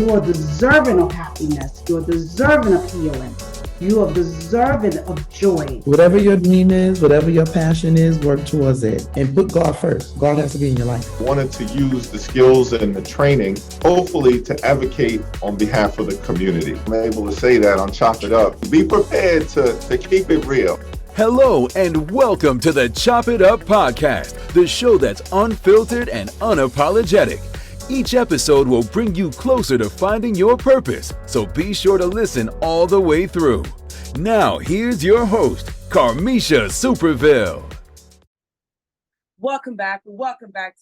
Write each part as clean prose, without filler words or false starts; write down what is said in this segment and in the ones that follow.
you are deserving of happiness. You are deserving of healing. You are deserving of joy. Whatever your dream is, whatever your passion is, work towards it and put God first. God has to be in your life. Wanted to use the skills and the training, hopefully to advocate on behalf of the community. I'm able to say that on Chop It Up. Be prepared to keep it real. Hello and welcome to the Chop It Up podcast, the show that's unfiltered and unapologetic. Each episode will bring you closer to finding your purpose, so be sure to listen all the way through. Now, here's your host, Carmisha Superville. Welcome back to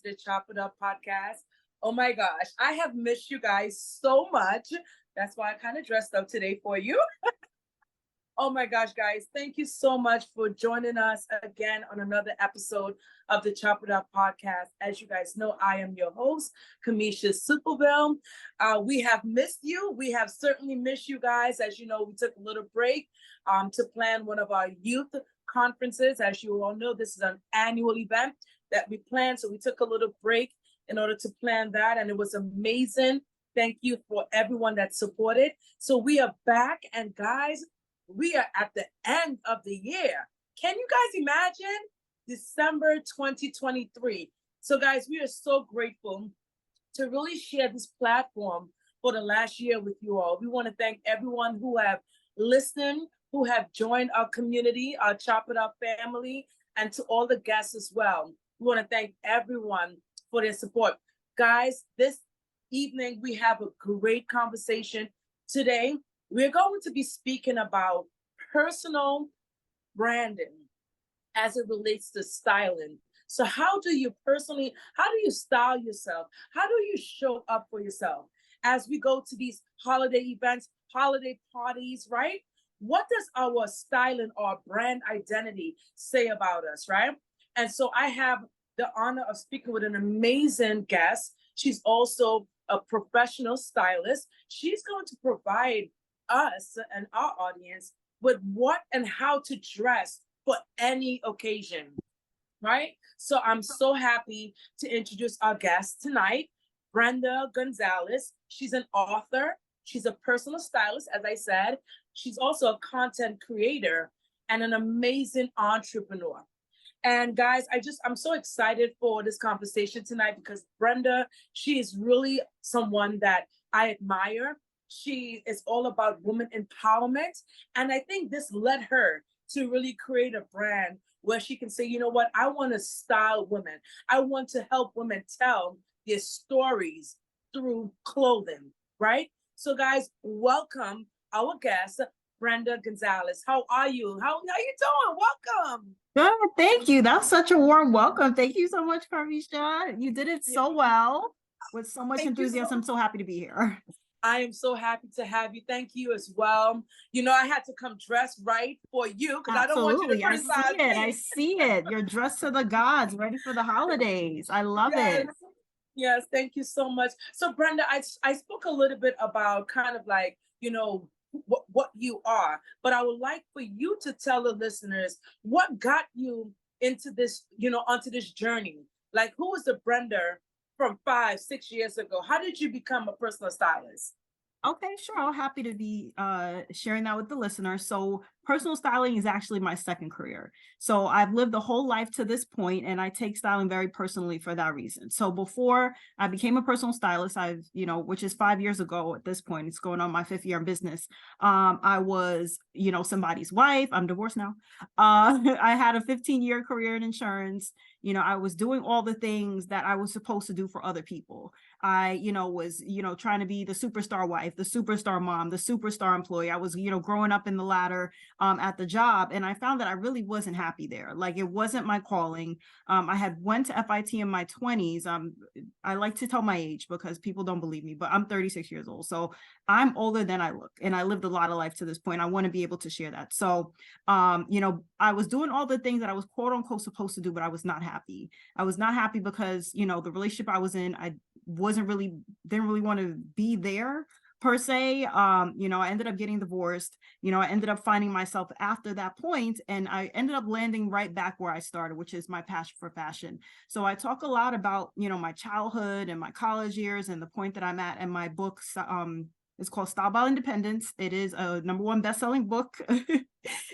the Chop It Up podcast. Oh my gosh, I have missed you guys so much. That's why I kind of dressed up today for you. Oh my gosh, guys, thank you so much for joining us again on another episode of the Chop It Up podcast. As you guys know, I am your host, Carmisha Superville. We have missed you. We have certainly missed you guys. As you know, we took a little break to plan one of our youth conferences. As you all know, this is an annual event that we planned. So we took a little break in order to plan that. And it was amazing. Thank you for everyone that supported. So we are back. And guys, we are at the end of the year. Can you guys imagine? December 2023. So guys, we are so grateful to really share this platform for the last year with you all. We want to thank everyone who have listened, who have joined our community, our Chop It Up family, and to all the guests as well. We want to thank everyone for their support. Guys, this evening we have a great conversation. Today, we're going to be speaking about personal branding as it relates to styling. So how do you style yourself? How do you show up for yourself as we go to these holiday events, holiday parties, right? What does our styling or brand identity say about us, right? And so I have the honor of speaking with an amazing guest. She's also a professional stylist. She's going to provide us and our audience with what and how to dress for any occasion, right? So I'm so happy to introduce our guest tonight, Brenda Gonzalez. She's an author. She's a personal stylist, as I said. She's also a content creator and an amazing entrepreneur. And guys, I'm so excited for this conversation tonight because Brenda, she is really someone that I admire. She is all about women empowerment. And I think this led her to really create a brand where she can say, you know what, I want to style women. I want to help women tell their stories through clothing, right? So guys, welcome our guest, Brenda Gonzalez. How are you? How you doing? Welcome. Good, thank you. That's such a warm welcome. Thank you so much, Carmisha. You did it so well with so much enthusiasm. I'm so happy to be here. I am so happy to have you. Thank you as well. You know, I had to come dressed right for you because I don't want you to criticize me. I see it. You're dressed to the gods, ready for the holidays. I love it. Yes, thank you so much. So Brenda, I spoke a little bit about kind of like, you know, what you are, but I would like for you to tell the listeners what got you into this, you know, onto this journey. Like, who was the Brenda from 5-6 years ago? How did you become a personal stylist? Okay, sure. I'm happy to be sharing that with the listeners. So personal styling is actually my second career. So I've lived a whole life to this point, and I take styling very personally for that reason. So before I became a personal stylist, which is 5 years ago at this point, it's going on my 5th year in business. I was, somebody's wife. I'm divorced now. I had a 15-year career in insurance. I was doing all the things that I was supposed to do for other people. I, was, trying to be the superstar wife, the superstar mom, the superstar employee. I was, growing up in the ladder at the job. And I found that I really wasn't happy there. Like, it wasn't my calling. I had went to FIT in my 20s. I like to tell my age because people don't believe me, but I'm 36 years old. So I'm older than I look. And I lived a lot of life to this point. I want to be able to share that. So, I was doing all the things that I was quote unquote supposed to do, but I was not happy. I was not happy because, the relationship I was in, I didn't really want to be there. per se. I ended up getting divorced. I ended up finding myself after that point, and I ended up landing right back where I started, which is my passion for fashion. So I talk a lot about, my childhood and my college years and the point that I'm at. And my book, it's called Style by Independence. It is a #1 best-selling book.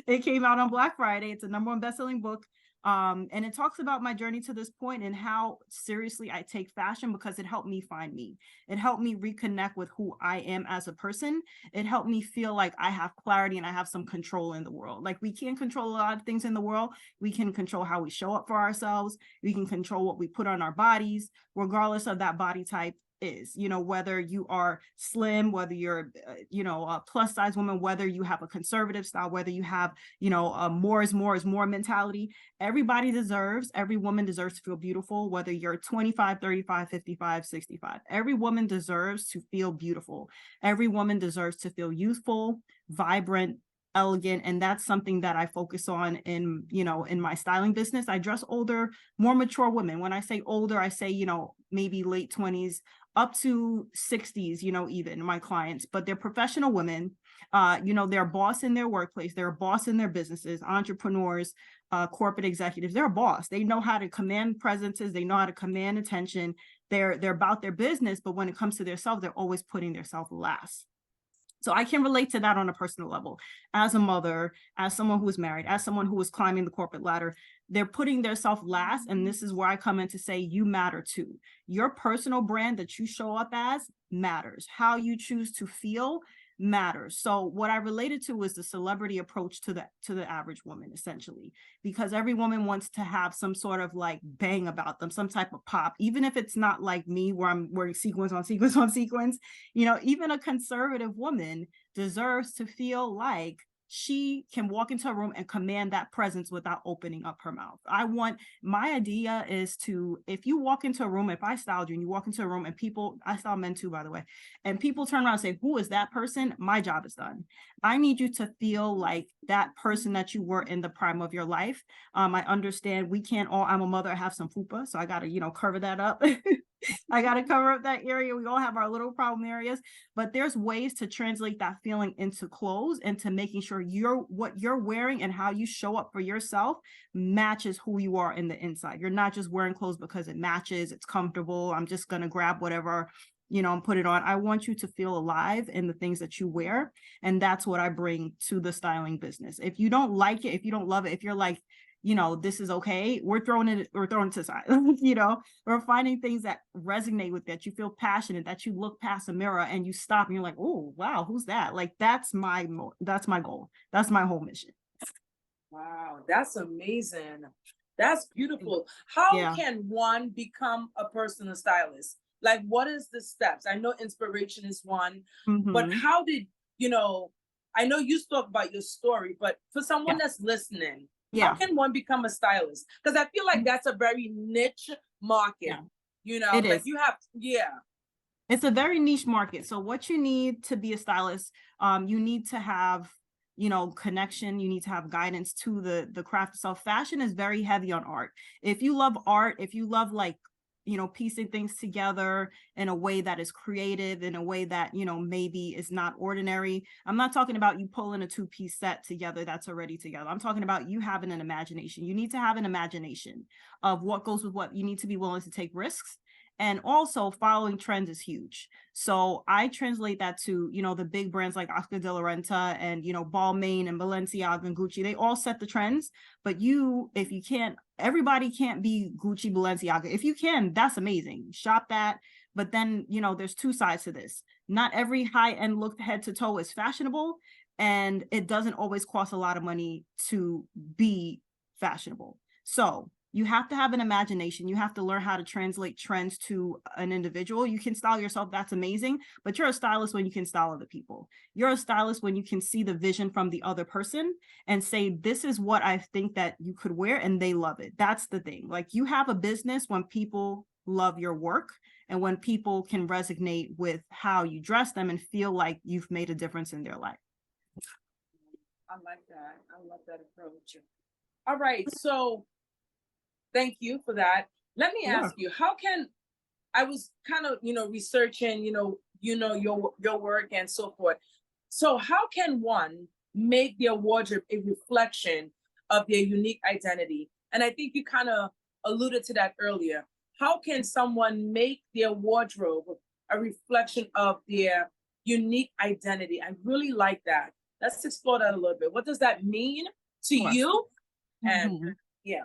It came out on Black Friday. It's a #1 best-selling book. And it talks about my journey to this point and how seriously I take fashion, because it helped me find me. It helped me reconnect with who I am as a person. It helped me feel like I have clarity and I have some control in the world. Like, we can't control a lot of things in the world. We can control how we show up for ourselves. We can control what we put on our bodies, regardless of that body type is, whether you are slim, whether you're, a plus size woman, whether you have a conservative style, whether you have, a more is more mentality. Every woman deserves to feel beautiful, whether you're 25, 35, 55, 65. Every woman deserves to feel beautiful. Every woman deserves to feel youthful, vibrant, elegant. And that's something that I focus on in my styling business. I dress older, more mature women. When I say older, I say, maybe late 20s up to 60s, even my clients, but they're professional women. They're a boss in their workplace. They're a boss in their businesses, entrepreneurs, corporate executives. They're a boss. They know how to command presences. They know how to command attention. They're about their business, but when it comes to their self, they're always putting their self last. So I can relate to that on a personal level. As a mother, as someone who is married, as someone who is climbing the corporate ladder, they're putting their self last. And this is where I come in to say, you matter too. Your personal brand that you show up as matters. How you choose to feel matters. So what I related to was the celebrity approach to the average woman, essentially, because every woman wants to have some sort of like bang about them, some type of pop, even if it's not like me, where I'm wearing sequins on sequins on sequins. Even a conservative woman deserves to feel like she can walk into a room and command that presence without opening up her mouth. My idea is to, if you walk into a room, if I styled you and you walk into a room and I style men too, by the way, and people turn around and say, who is that person? My job is done. I need you to feel like that person that you were in the prime of your life. I understand I'm a mother, I have some fupa, so I got to, cover that up. I got to cover up that area. We all have our little problem areas, but there's ways to translate that feeling into clothes and to making sure what you're wearing and how you show up for yourself matches who you are in the inside. You're not just wearing clothes because it matches, it's comfortable. I'm just going to grab whatever, and put it on. I want you to feel alive in the things that you wear. And that's what I bring to the styling business. If you don't like it, if you don't love it, if you're like, this is okay, we're throwing it to the side. We're finding things that resonate with that. You feel passionate, that you look past a mirror and you stop and you're like, oh, wow, who's that? Like, that's my goal. That's my whole mission. Wow, that's amazing. That's beautiful. How can one become a personal stylist? Like, what is the steps? I know inspiration is one, but how did, I know you spoke about your story, but for someone that's listening, how can one become a stylist? Because I feel like that's a very niche market, It is. You have, It's a very niche market. So what you need to be a stylist, you need to have, connection. You need to have guidance to the craft itself. Fashion is very heavy on art. If you love art, if you love piecing things together in a way that is creative, in a way that, maybe is not ordinary. I'm not talking about you pulling a 2-piece set together that's already together. I'm talking about you having an imagination. You need to have an imagination of what goes with what. You need to be willing to take risks. And also following trends is huge. So I translate that to, the big brands like Oscar de la Renta and, Balmain and Balenciaga and Gucci. They all set the trends. But if you can't, everybody can't be Gucci, Balenciaga. If you can, that's amazing. Shop that. But then, there's two sides to this. Not every high-end look head to toe is fashionable. And it doesn't always cost a lot of money to be fashionable. So you have to have an imagination. You have to learn how to translate trends to an individual. You can style yourself, that's amazing, but you're a stylist when you can style other people. You're a stylist when you can see the vision from the other person and say, this is what I think that you could wear, and they love it. That's the thing. Like, you have a business when people love your work and when people can resonate with how you dress them and feel like you've made a difference in their life. I like that. I love that approach. All right. So thank you for that. Let me ask you, I was kind of, researching, your work and so forth. So how can one make their wardrobe a reflection of their unique identity? And I think you kind of alluded to that earlier. How can someone make their wardrobe a reflection of their unique identity? I really like that. Let's explore that a little bit. What does that mean to you? And yeah.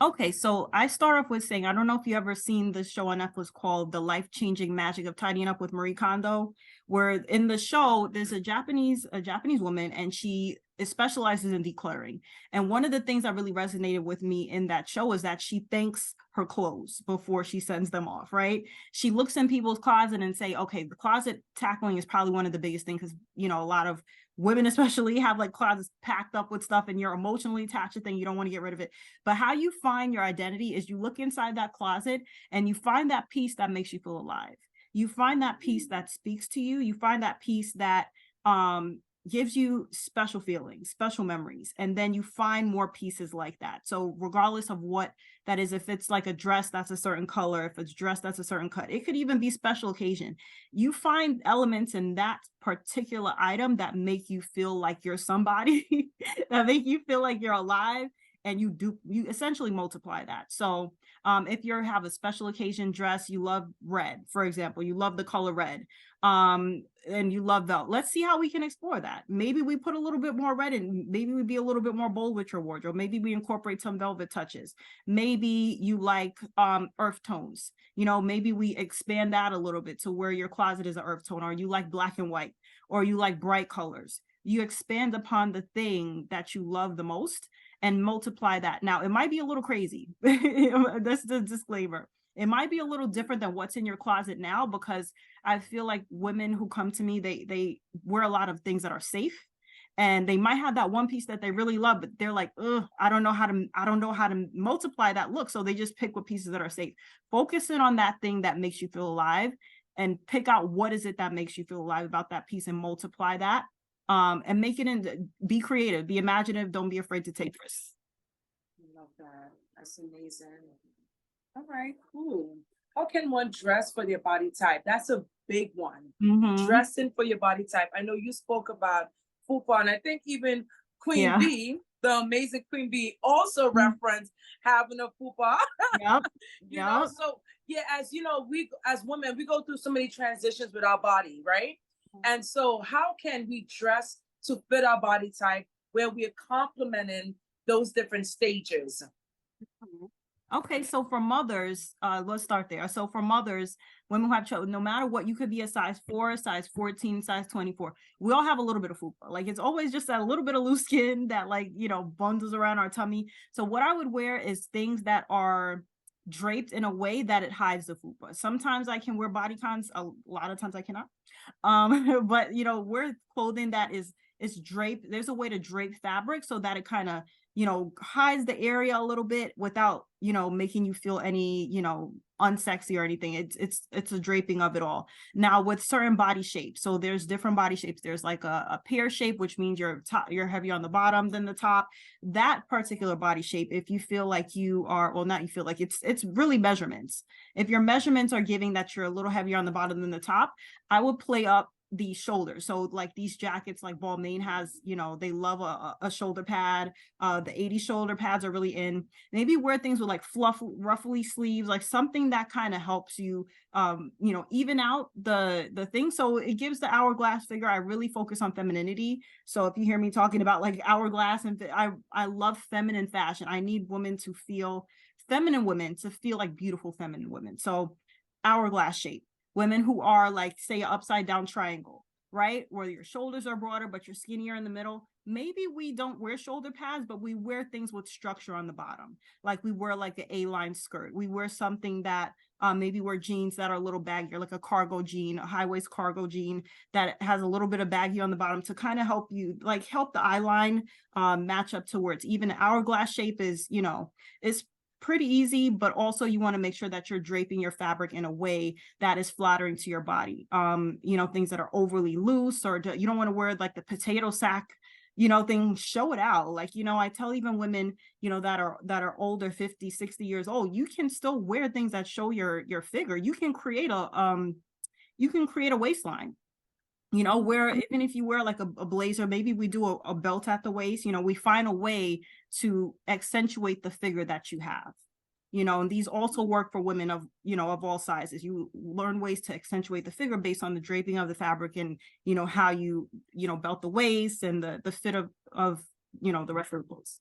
Okay, so I start off with saying, I don't know if you ever seen the show on Netflix called The Life-Changing Magic of Tidying Up with Marie Kondo, where in the show, there's a Japanese woman, and she specializes in decluttering. And one of the things that really resonated with me in that show is that she thanks her clothes before she sends them off, right? She looks in people's closet and say, okay, the closet tackling is probably one of the biggest things, because, a lot of women especially have like closets packed up with stuff, and you're emotionally attached to things, you don't want to get rid of it. But how you find your identity is you look inside that closet and you find that piece that makes you feel alive. You find that piece that speaks to you. You find that piece that gives you special feelings, special memories, and then you find more pieces like that. So regardless of what that is, if it's like a dress that's a certain color, if it's dress that's a certain cut, it could even be special occasion. You find elements in that particular item that make you feel like you're somebody, that make you feel like you're alive, and you essentially multiply that. So if you have a special occasion dress, you love red, for example, you love the color red, and you love velvet. Let's see how we can explore that. Maybe we put a little bit more red in, maybe we be a little bit more bold with your wardrobe. Maybe we incorporate some velvet touches. Maybe you like earth tones. Maybe we expand that a little bit to where your closet is an earth tone, or you like black and white, or you like bright colors. You expand upon the thing that you love the most and multiply that. Now, it might be a little crazy. That's the disclaimer. It might be a little different than what's in your closet now, because I feel like women who come to me, they wear a lot of things that are safe, and they might have that one piece that they really love, but they're like, I don't know how to multiply that look. So they just pick what pieces that are safe. Focus in on that thing that makes you feel alive, and pick out what is it that makes you feel alive about that piece, and multiply that. And make it be creative, be imaginative, don't be afraid to take risks. I love that. That's amazing. All right, cool. How can one dress for their body type? That's a big one. Dressing for your body type. I know you spoke about fupa, and I think even Queen Bee, the amazing Queen Bee, also referenced having a fupa. Yep. So yeah, as we as women, we go through so many transitions with our body, right? And so how can we dress to fit our body type where we are complementing those different stages? Okay, so for mothers, let's start there. So for mothers, women who have children, no matter what, you could be a size 4, size 14, size 24. We all have a little bit of fupa. Like, it's always just that little bit of loose skin that bundles around our tummy. So what I would wear is things that are draped in a way that it hides the fupa. Sometimes I can wear bodycons, a lot of times I cannot. But wear clothing that is draped. There's a way to drape fabric so that it kind of hides the area a little bit without making you feel any unsexy or anything. It's a draping of it all. Now, with certain body shapes, so there's different body shapes. There's like a pear shape, which means you're heavier on the bottom than the top. That particular body shape, if you feel like you are, well, not you feel like, it's really measurements. If your measurements are giving that you're a little heavier on the bottom than the top, I would play up the shoulders. So like these jackets, like Balmain has, they love a shoulder pad. The 80 shoulder pads are really in. Maybe wear things with like ruffly sleeves, like something that kind of helps you, even out the thing. So it gives the hourglass figure. I really focus on femininity. So if you hear me talking about like hourglass, and I love feminine fashion. I need women to feel like beautiful feminine women. So hourglass shape. Women who are like, say, an upside down triangle, right? Where your shoulders are broader, but you're skinnier in the middle. Maybe we don't wear shoulder pads, but we wear things with structure on the bottom. Like we wear like an A-line skirt. We wear something that maybe wear jeans that are a little baggier, like a cargo jean, a high-waist cargo jean that has a little bit of baggy on the bottom to kind of help you, like help the eye line match up to where it's even. Hourglass shape is, is pretty easy, but also you want to make sure that you're draping your fabric in a way that is flattering to your body. Things that are overly loose, or you don't want to wear like the potato sack, thing, show it out. Like, I tell even women, that are older, 50, 60 years old, you can still wear things that show your figure. You can create you can create a waistline. You know, where even if you wear like a blazer, maybe we do a belt at the waist, you know, we find a way to accentuate the figure that you have. You know, and these also work for women of, you know, of all sizes. You learn ways to accentuate the figure based on the draping of the fabric and, you know, how you know, belt the waist and the fit of, you know, the rest of the clothes.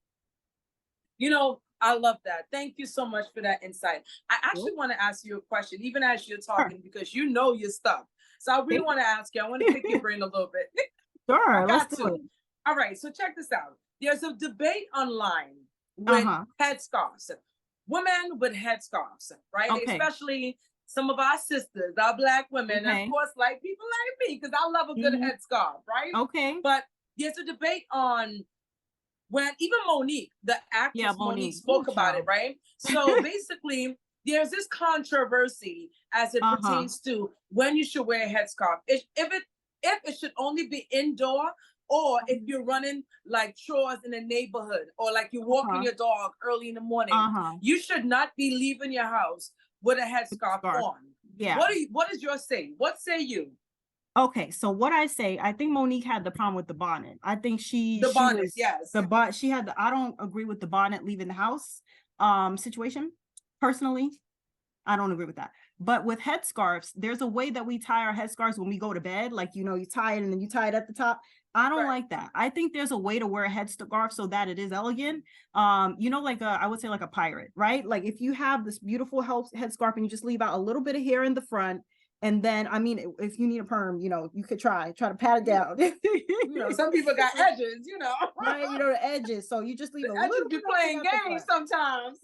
You know, I love that. Thank you so much for that insight. I actually want to ask you a question, even as you're talking, because you know your stuff. So I really want to ask you, I want to pick your brain a little bit. Sure, let's do it. All right, so check this out. There's a debate online with headscarves, women with headscarves, right? Especially some of our sisters, our Black women, of course, like people like me, because I love a good headscarf, right? Okay. But there's a debate on when even Monique, the actress Monique spoke about it, right? So basically, there's this controversy as it pertains to when you should wear a headscarf. If it should only be indoor, or if you're running like chores in the neighborhood, or like you're walking your dog early in the morning, you should not be leaving your house with a headscarf on. Yeah. What is your say? What say you? Okay, so what I say, I think Monique had the problem with the bonnet. I think she had I don't agree with the bonnet leaving the house situation. Personally, I don't agree with that. But with headscarves, there's a way that we tie our headscarves when we go to bed. Like, you know, you tie it and then you tie it at the top. I don't like that. I think there's a way to wear a headscarf so that it is elegant. You know, like I would say like a pirate, right? Like if you have this beautiful headscarf and you just leave out a little bit of hair in the front, and then, I mean, if you need a perm, you know, you could try to pat it down. You know, some people got edges, you know. Right, you know, the edges. So you just leave a little bit playing games sometimes.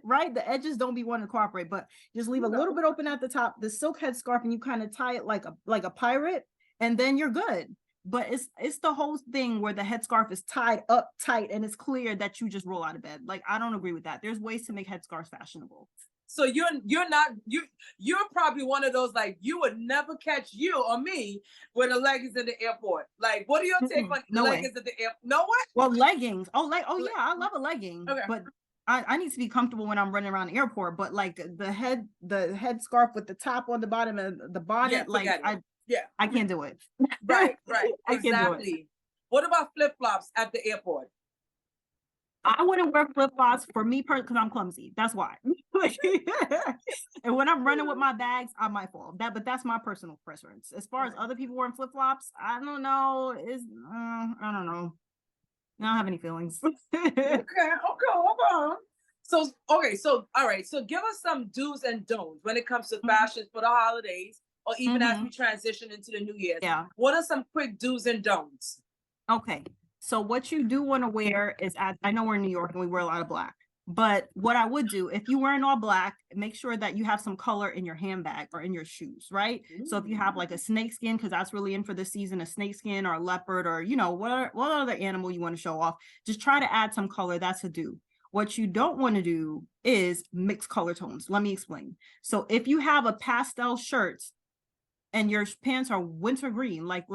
Right, the edges don't be wanting to cooperate, but just leave a little bit open at the top, the silk headscarf, and you kind of tie it like a pirate, and then you're good. But it's the whole thing where the headscarf is tied up tight and it's clear that you just roll out of bed. Like, I don't agree with that. There's ways to make headscarves fashionable. So you're probably one of those, like, you would never catch you or me with the leggings in the airport. Like, what are your take on leggings at the airport? No way. Well, leggings. Oh yeah, I love a legging. Okay. But I need to be comfortable when I'm running around the airport. But like the headscarf with the top on the bottom and the bonnet, I can't do it. Right. I can't do it. What about flip-flops at the airport? I wouldn't wear flip-flops for me because I'm clumsy. That's why. And when I'm running with my bags, I might fall. But that's my personal preference. As far as other people wearing flip-flops, I don't know. I don't know. I don't have any feelings. Okay. So all right. So give us some do's and don'ts when it comes to fashion for the holidays, or even as we transition into the new year. Yeah. What are some quick do's and don'ts? Okay. So what you do want to wear is, I know we're in New York and we wear a lot of black, but what I would do, if you're wearing all black, make sure that you have some color in your handbag or in your shoes, right? Ooh. So if you have like a snake skin, because that's really in for this season, a snake skin or a leopard, or, you know, what other animal you want to show off, just try to add some color. That's a do. What you don't want to do is mix color tones. Let me explain. So if you have a pastel shirt and your pants are winter green, like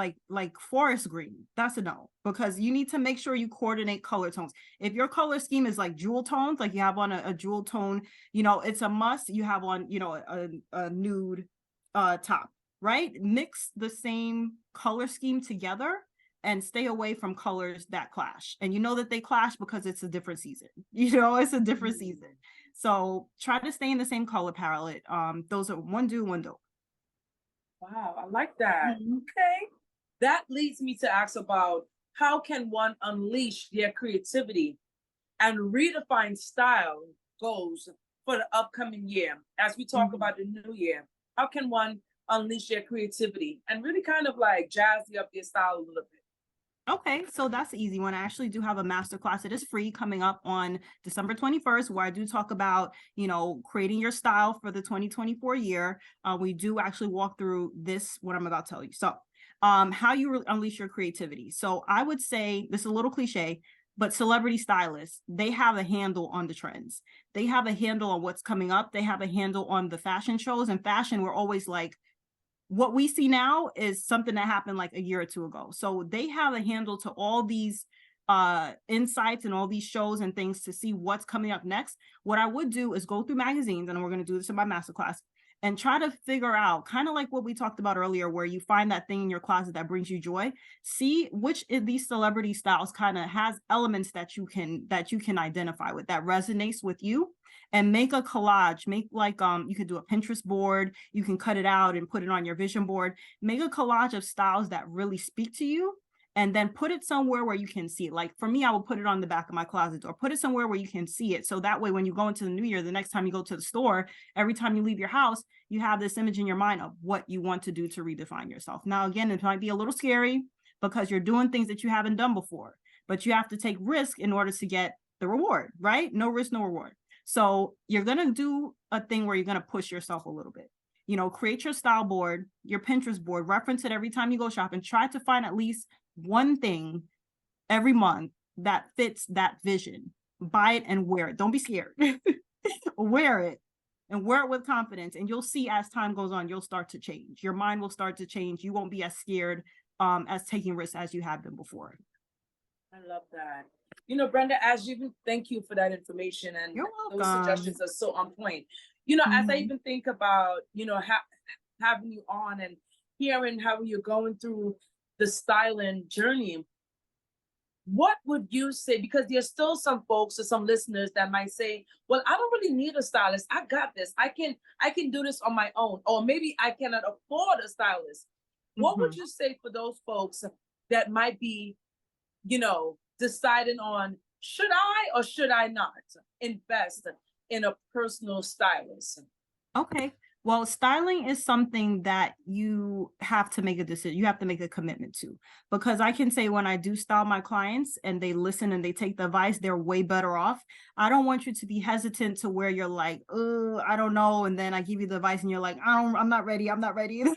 forest green, that's a no, because you need to make sure you coordinate color tones. If your color scheme is like jewel tones, like you have on a jewel tone, you know, it's a must. You have on, you know, a nude top, right? Mix the same color scheme together and stay away from colors that clash. And you know that they clash because it's a different season. You know, it's a different season. So try to stay in the same color palette. Those are one do, one don't. Wow, I like that. Okay. That leads me to ask about how can one unleash their creativity and redefine style goals for the upcoming year? As we talk about the new year, how can one unleash their creativity and really kind of like jazzy up their style a little bit? Okay, so that's the easy one. I actually do have a masterclass. It is free, coming up on December 21st, where I do talk about, you know, creating your style for the 2024 year. We do actually walk through this, what I'm about to tell you. So how you unleash your creativity. So I would say, this is a little cliche, but celebrity stylists, they have a handle on the trends. They have a handle on what's coming up. They have a handle on the fashion shows. And fashion, we're always like, what we see now is something that happened like a year or two ago. So they have a handle to all these insights and all these shows and things to see what's coming up next. What I would do is go through magazines, and we're going to do this in my masterclass, and try to figure out, kind of like what we talked about earlier, where you find that thing in your closet that brings you joy. See which of these celebrity styles kind of has elements that you can identify with, that resonates with you, and make a collage. Make like you could do a Pinterest board, you can cut it out and put it on your vision board. Make a collage of styles that really speak to you, and then put it somewhere where you can see it. Like for me, I will put it on the back of my closet door, put it somewhere where you can see it. So that way, when you go into the new year, the next time you go to the store, every time you leave your house, you have this image in your mind of what you want to do to redefine yourself. Now, again, it might be a little scary because you're doing things that you haven't done before, but you have to take risk in order to get the reward, right? No risk, no reward. So you're going to do a thing where you're going to push yourself a little bit. You know, create your style board, your Pinterest board, reference it every time you go shopping. Try to find at least one thing every month that fits that vision. Buy it and wear it. Don't be scared. Wear it and wear it with confidence. And you'll see as time goes on, you'll start to change. Your mind will start to change. You won't be as scared as taking risks as you have been before. I love that. You know, Brenda, thank you for that information. And You're those welcome. suggestions are so on point. You know, as I even think about, you know, having you on and hearing how you're going through the styling journey, what would you say? Because there's still some folks or some listeners that might say, well, I don't really need a stylist. I got this. I can do this on my own. Or maybe I cannot afford a stylist. What would you say for those folks that might be, you know, deciding on, should I or should I not invest in a personal stylist? Okay. Well, styling is something that you have to make a decision. You have to make a commitment to, because I can say when I do style my clients and they listen and they take the advice, they're way better off. I don't want you to be hesitant to where you're like, oh, I don't know. And then I give you the advice and you're like, I'm not ready.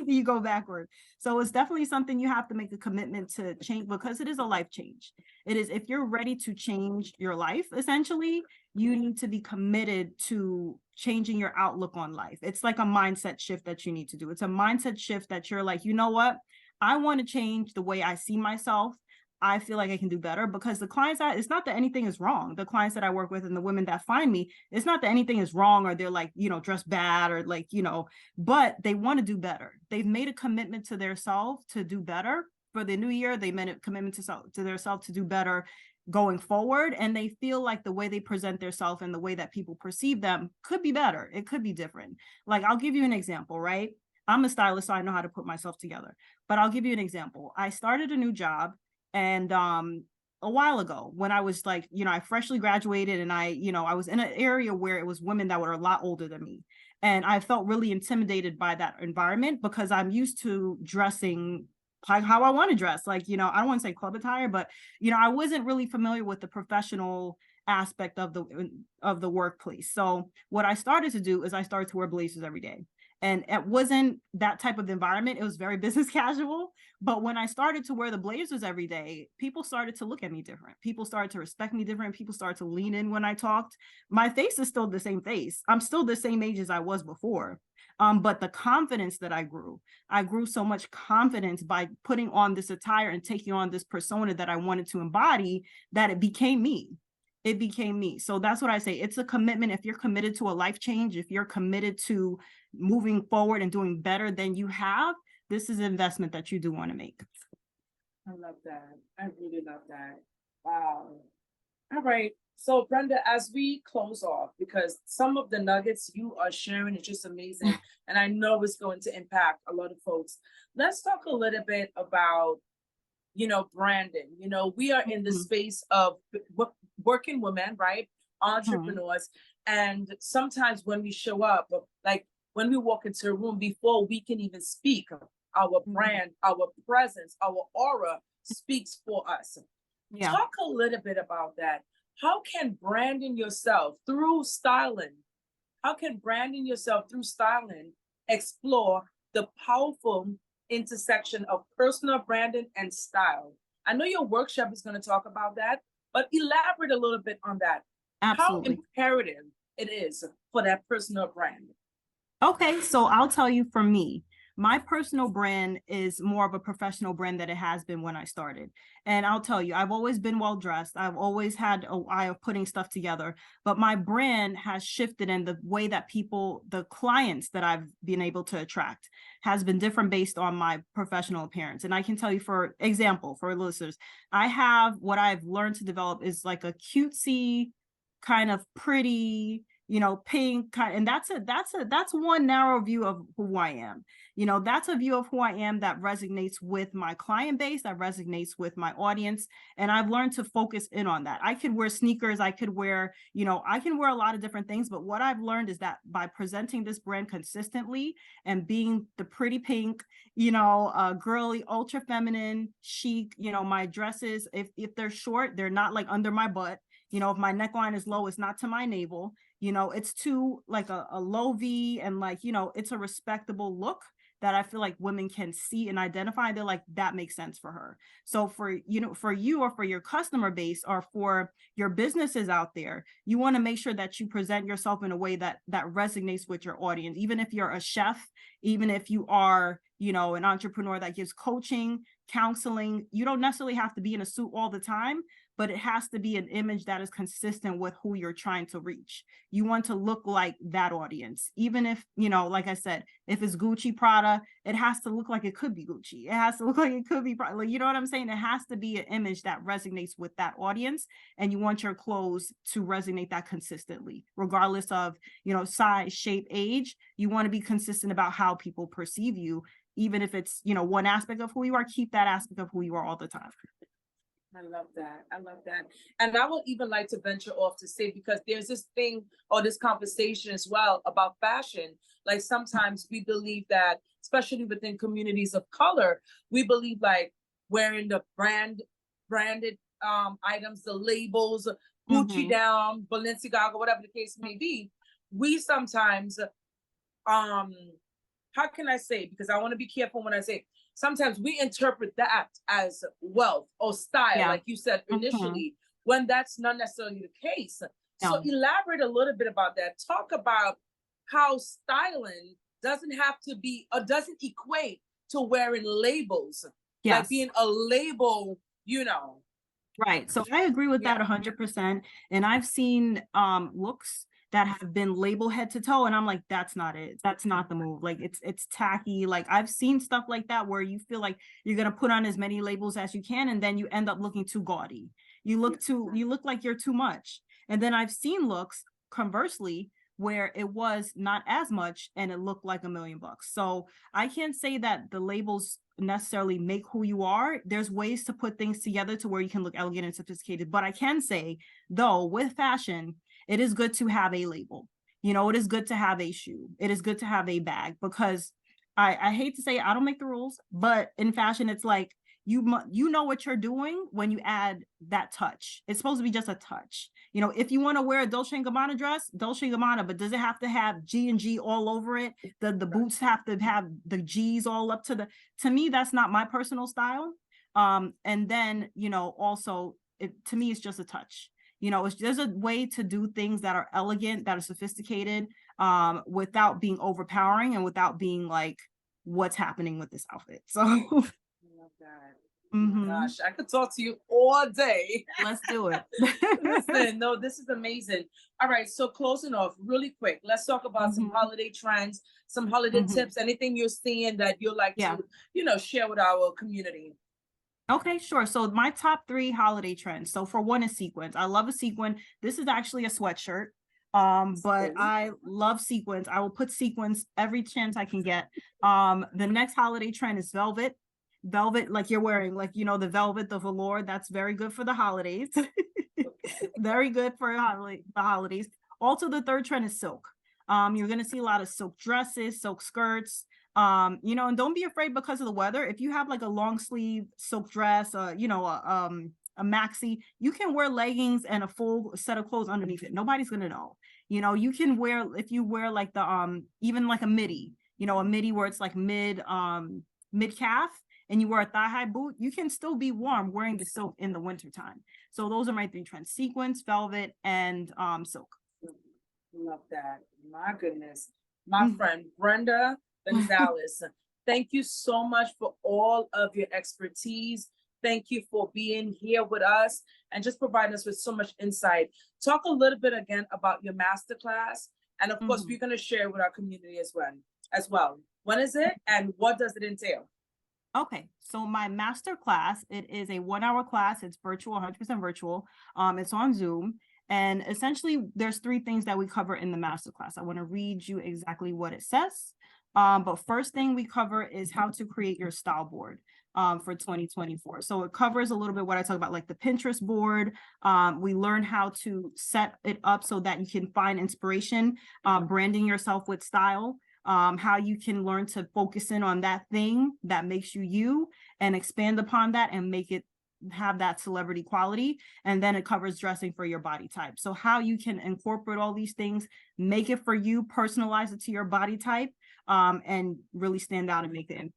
You go backward. So it's definitely something you have to make a commitment to change, because it is a life change. It is, if you're ready to change your life, essentially, you need to be committed to changing your outlook on life. It's like a mindset shift that you need to do. It's a mindset shift that you're like, you know what? I want to change the way I see myself. I feel like I can do better, because the clients, it's not that anything is wrong. The clients that I work with and the women that find me, it's not that anything is wrong or they're like, you know, dressed bad or like, you know, but they want to do better. They've made a commitment to their self to do better for the new year. They made a commitment to their self to do better going forward, and they feel like the way they present themselves and the way that people perceive them could be better. It could be different. Like, I'll give you an example, right? I'm a stylist, so I know how to put myself together, but I'll give you an example. I started a new job, and a while ago, when I was like, you know, I freshly graduated, and I was in an area where it was women that were a lot older than me, and I felt really intimidated by that environment, because I'm used to dressing like how I want to dress. Like, you know, I don't want to say club attire, but, you know, I wasn't really familiar with the professional aspect of the workplace. So what I started to do is I started to wear blazers every day. And it wasn't that type of environment. It was very business casual. But when I started to wear the blazers every day, people started to look at me different. People started to respect me different. People started to lean in when I talked. My face is still the same face. I'm still the same age as I was before. But the confidence that I grew so much confidence by putting on this attire and taking on this persona that I wanted to embody, that it became me. It became me. So that's what I say. It's a commitment. If you're committed to a life change, if you're committed to moving forward and doing better than you have, this is an investment that you do want to make. I love that. I really love that. Wow. All right. So Brenda, as we close off, because some of the nuggets you are sharing is just amazing, and I know it's going to impact a lot of folks. Let's talk a little bit about, you know, branding. You know, we are in the space of working women, right? Entrepreneurs. And sometimes when we show up, like when we walk into a room, before we can even speak, our brand, our presence, our aura speaks for us. Yeah. Talk a little bit about that. How can branding yourself through styling, explore the powerful intersection of personal branding and style? I know your workshop is going to talk about that, but elaborate a little bit on that. Absolutely. How imperative it is for that personal brand. Okay, so I'll tell you, for me, My personal brand is more of a professional brand than it has been when I started. And I'll tell you, I've always been well dressed. I've always had an eye of putting stuff together, but my brand has shifted in the way that people, the clients that I've been able to attract has been different based on my professional appearance. And I can tell you, for example, for listeners, I have what I've learned to develop is like a cutesy, kind of pretty, pink kind, and that's one narrow view of who I am. That's a view of who I am that resonates with my client base, that resonates with my audience. And I've learned to focus in on that. I could wear sneakers, I could wear, I can wear a lot of different things, but what I've learned is that by presenting this brand consistently and being the pretty pink, girly, ultra feminine, chic, my dresses, if they're short, they're not like under my butt. If my neckline is low, it's not to my navel. It's to like a low V, and like, it's a respectable look that I feel like women can see and identify. They're like, that makes sense for her. So for you or for your customer base or for your businesses out there, you want to make sure that you present yourself in a way that resonates with your audience. Even if you're a chef, even if you are, an entrepreneur that gives coaching, counseling, you don't necessarily have to be in a suit all the time, but it has to be an image that is consistent with who you're trying to reach. You want to look like that audience. Even if, like I said, if it's Gucci, Prada, it has to look like it could be Gucci. It has to look like it could be Prada. Like, you know what I'm saying? It has to be an image that resonates with that audience. And you want your clothes to resonate that consistently, regardless of, size, shape, age. You want to be consistent about how people perceive you, even if it's, one aspect of who you are. Keep that aspect of who you are all the time. I love that. I love that. And I would even like to venture off to say, because there's this thing or this conversation as well about fashion. Like sometimes we believe that, especially within communities of color, we believe like wearing the branded items, the labels, Gucci down, Balenciaga, whatever the case may be. We sometimes, how can I say? Because I want to be careful when I say, sometimes we interpret that as wealth or style, like you said initially, when that's not necessarily the case. So elaborate a little bit about that. Talk about how styling doesn't have to be, or doesn't equate to wearing labels, like being a label, Right. So I agree with that 100%. And I've seen looks that have been labeled head to toe, and I'm like, that's not it. That's not the move. Like it's tacky. Like I've seen stuff like that where you feel like you're gonna put on as many labels as you can, and then you end up looking too gaudy. You look like you're too much. And then I've seen looks conversely where it was not as much and it looked like $1 million. So I can't say that the labels necessarily make who you are. There's ways to put things together to where you can look elegant and sophisticated. But I can say, though, with fashion, it is good to have a label. It is good to have a shoe. It is good to have a bag, because I hate to say I don't make the rules, but in fashion, it's like you know what you're doing when you add that touch. It's supposed to be just a touch. If you want to wear a Dolce & Gabbana dress, Dolce & Gabbana, but does it have to have G&G all over it? The boots have to have the G's all up to me, that's not my personal style. And then, also, to me, it's just a touch. There's a way to do things that are elegant, that are sophisticated, without being overpowering and without being like, what's happening with this outfit? So I love that. Oh my gosh, I could talk to you all day. Let's do it. Listen, no, this is amazing. All right, so closing off really quick, let's talk about some holiday trends, some holiday tips, anything you're seeing that you'd like to, share with our community. Okay, sure. So my top 3 holiday trends. So for one is sequins. I love a sequin. This is actually a sweatshirt. But I love sequins. I will put sequins every chance I can get. The next holiday trend is velvet. Velvet, like you're wearing, like, the velvet, the velour, that's very good for the holidays. Very good for the holidays. Also, the third trend is silk. You're going to see a lot of silk dresses, silk skirts. And don't be afraid because of the weather. If you have like a long sleeve silk dress, a maxi, you can wear leggings and a full set of clothes underneath it. Nobody's gonna know. You can wear, if you wear like the even like a midi, a midi where it's like mid calf, and you wear a thigh high boot, you can still be warm wearing the silk in the winter time. So those are my 3 trends: sequins, velvet, and silk. Love that. My goodness. My friend Brenda Gonzalez, Thank you so much for all of your expertise. Thank you for being here with us and just providing us with so much insight. Talk a little bit again about your masterclass. And of course, we're going to share with our community as well. When is it and what does it entail? Okay, so my master class, it is a 1-hour class. It's virtual, 100% virtual. It's on Zoom. And essentially, there's 3 things that we cover in the master class. I want to read you exactly what it says. But first thing we cover is how to create your style board for 2024. So it covers a little bit what I talk about, like the Pinterest board. We learn how to set it up so that you can find inspiration, branding yourself with style. How you can learn to focus in on that thing that makes you and expand upon that and make it have that celebrity quality. And then it covers dressing for your body type. So how you can incorporate all these things, make it for you, personalize it to your body type, and really stand out and make it.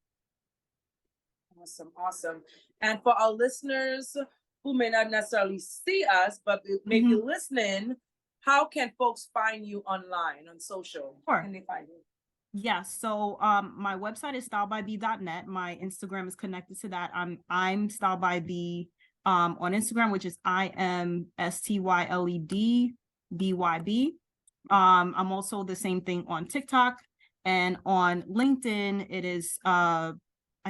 Awesome. And for our listeners who may not necessarily see us, but maybe listening, how can folks find you online on social? Sure. How can they find you? Yes. So my website is styleby.net. My Instagram is connected to that. I'm styleby on Instagram, which is IMSTYLEDBYB. I'm also the same thing on TikTok, and on LinkedIn it is I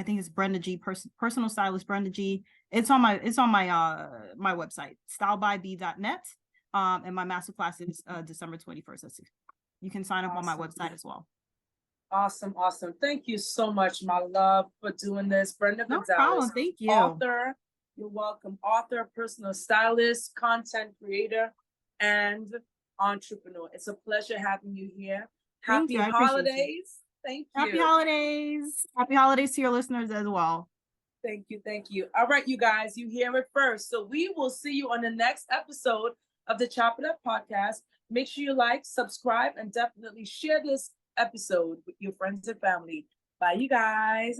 think it's Brenda G, personal stylist Brenda G. It's on my my website, styleby.net. And my masterclass is December 21st. You can sign up on my website as well. Awesome. Thank you so much, my love, for doing this. Brenda No Gonzalez, problem. Thank you. author. You're welcome. Author, personal stylist, content creator, and entrepreneur. It's a pleasure having you here. Thank you. Happy holidays. Thank you. Happy holidays. Happy holidays to your listeners as well. Thank you. All right, you guys, you hear it first. So we will see you on the next episode of the Chop It Up podcast. Make sure you like, subscribe, and definitely share this episode with your friends and family. Bye, you guys.